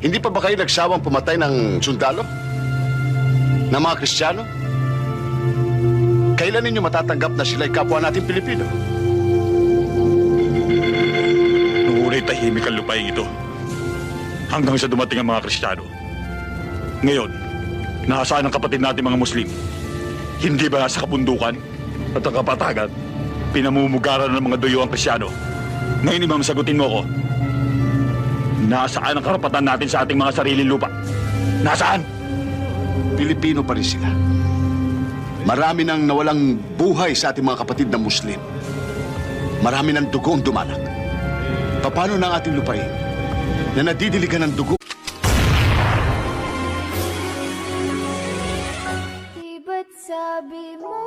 Hindi pa ba kayo nagsawang pumatay ng sundalo? Ng mga Kristiyano? Kailan ninyo matatanggap na sila'y kapwa natin Pilipino? Noong una'y tahimik ang lupain ito. Hanggang sa dumating ang mga Kristiyano. Ngayon, nasaan ang kapatid natin mga Muslim? Hindi ba nasa kabundukan at ang kapatagan? Pinamumugaran ng mga duyo ang Kristiyano. Ngayon, Imam, sagutin mo ko. Nasaan ang karapatan natin sa ating mga sariling lupa? Nasaan? Pilipino pa rin sila. Marami nang nawalang buhay sa ating mga kapatid na Muslim. Marami ng dugo ang dumanak. Paano na ang ating lupain na nadidiligan ng dugo? Di ba't sabi mo